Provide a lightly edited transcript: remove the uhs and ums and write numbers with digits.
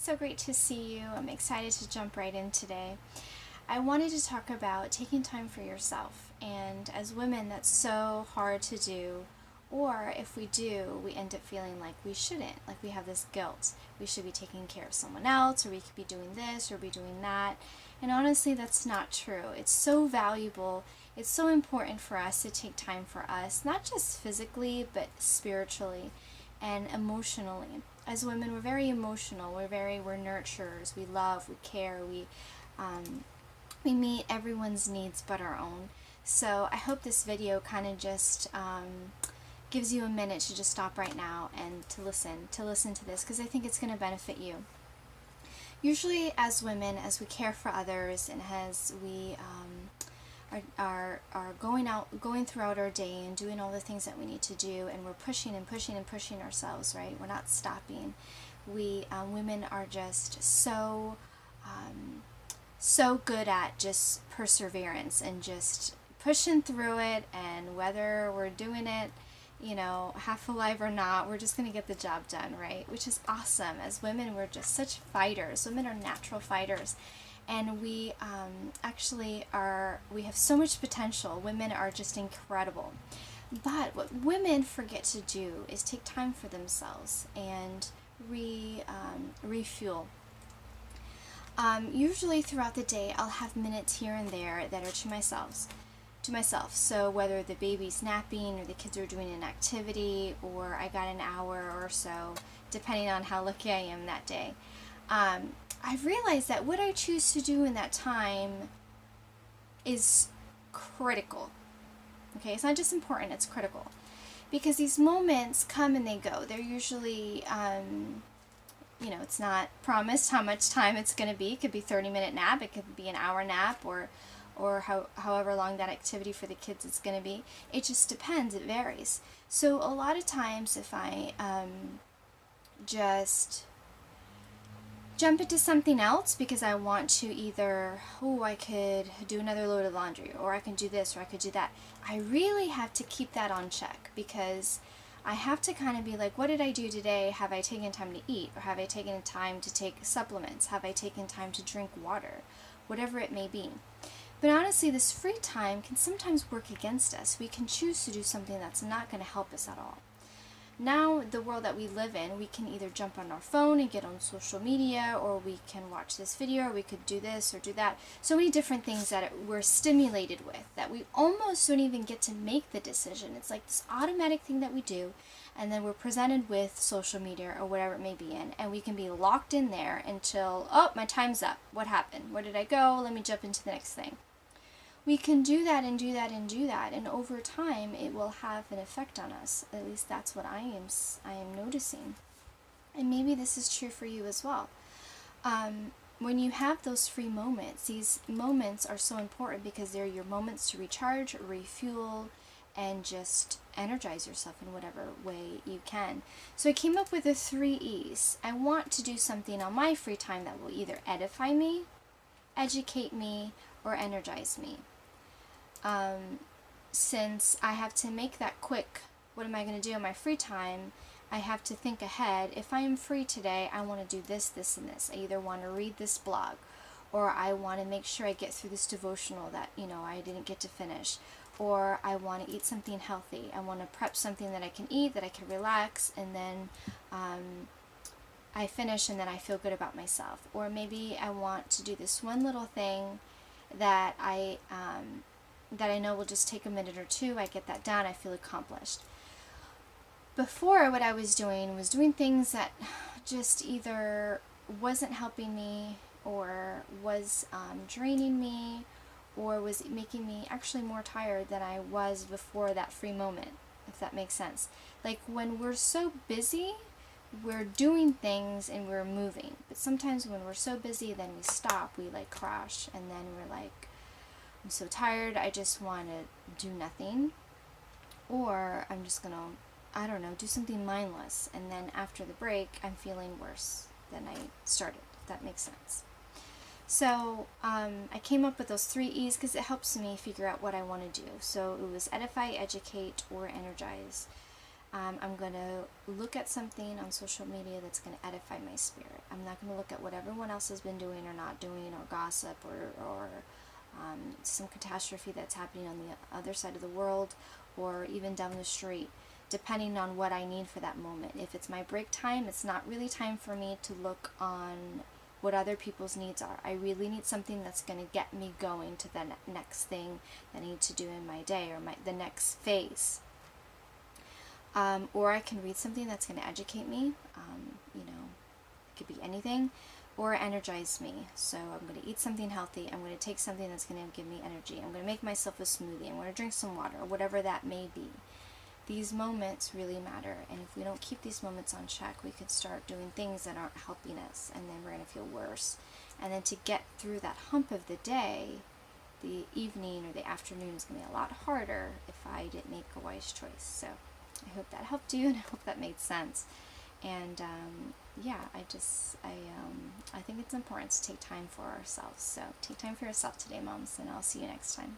so great to see you. I'm excited to jump right in today. I wanted to talk about taking time for yourself, and as women, that's so hard to do. Or if we do, we end up feeling like we shouldn't, like we have this guilt. We should be taking care of someone else, or we could be doing this, or be doing that. And honestly, that's not true. It's so valuable. It's so important for us to take time for us, not just physically, but spiritually and emotionally. As women, we're very emotional. We're nurturers. We love. We care. We meet everyone's needs but our own. So I hope this video kind of just gives you a minute to just stop right now and to listen to this, because I think it's going to benefit you. Usually, as women, as we care for others and as we are going throughout our day and doing all the things that we need to do, and we're pushing and pushing and pushing ourselves, right? We're not stopping. We women are just so good at just perseverance and just pushing through it, and whether we're doing it, half alive or not, we're just going to get the job done, right? Which is awesome. As women, we're just such fighters. Women are natural fighters. And we we have so much potential. Women are just incredible. But what women forget to do is take time for themselves and refuel. Usually throughout the day, I'll have minutes here and there that are to myself. So whether the baby's napping or the kids are doing an activity, or I got an hour or so, depending on how lucky I am that day. I've realized that what I choose to do in that time is critical. Okay, it's not just important, it's critical. Because these moments come and they go. They're usually, it's not promised how much time it's going to be. It could be 30-minute nap, it could be an hour nap, or however long that activity for the kids is going to be. It just depends, it varies. So a lot of times if I just jump into something else because I want to either, I could do another load of laundry, or I can do this, or I could do that. I really have to keep that on check, because I have to kind of be like, what did I do today? Have I taken time to eat? Or have I taken time to take supplements? Have I taken time to drink water? Whatever it may be. But honestly, this free time can sometimes work against us. We can choose to do something that's not going to help us at all. Now, the world that we live in, we can either jump on our phone and get on social media, or we can watch this video, or we could do this or do that. So many different things that we're stimulated with that we almost don't even get to make the decision. It's like this automatic thing that we do, and then we're presented with social media or whatever it may be in, and we can be locked in there until, my time's up. What happened? Where did I go? Let me jump into the next thing. We can do that and do that and do that, and over time it will have an effect on us. At least that's what I am noticing. And maybe this is true for you as well. When you have those free moments, these moments are so important because they're your moments to recharge, refuel, and just energize yourself in whatever way you can. So I came up with the 3 E's. I want to do something on my free time that will either edify me, educate me, or energize me. Since I have to make that quick, what am I going to do in my free time? I have to think ahead. If I am free today, I want to do this, this, and this. I either want to read this blog, or I want to make sure I get through this devotional that, I didn't get to finish, or I want to eat something healthy. I want to prep something that I can eat, that I can relax, and then I finish and then I feel good about myself. Or maybe I want to do this one little thing that I know will just take a minute or two. I get that done, I feel accomplished. Before, what I was doing things that just either wasn't helping me, or was draining me, or was making me actually more tired than I was before that free moment, if that makes sense. Like when we're so busy, we're doing things and we're moving. But sometimes when we're so busy, then we stop, we like crash, and then we're like, I'm so tired, I just want to do nothing. Or I'm just going to, do something mindless. And then after the break, I'm feeling worse than I started, if that makes sense. So I came up with those 3 E's because it helps me figure out what I want to do. So it was edify, educate, or energize. I'm going to look at something on social media that's going to edify my spirit. I'm not going to look at what everyone else has been doing or not doing, or gossip, or some catastrophe that's happening on the other side of the world, or even down the street, depending on what I need for that moment. If it's my break time, it's not really time for me to look on what other people's needs are. I really need something that's going to get me going to the next thing that I need to do in my day, or the next phase. Or I can read something that's going to educate me. It could be anything, or energize me. So I'm going to eat something healthy. I'm going to take something that's going to give me energy. I'm going to make myself a smoothie. I'm going to drink some water, or whatever that may be. These moments really matter, and if we don't keep these moments on check, we could start doing things that aren't helping us, and then we're going to feel worse. And then to get through that hump of the day, the evening or the afternoon is going to be a lot harder if I didn't make a wise choice. So I hope that helped you, and I hope that made sense. And I think it's important to take time for ourselves. So take time for yourself today, moms, and I'll see you next time.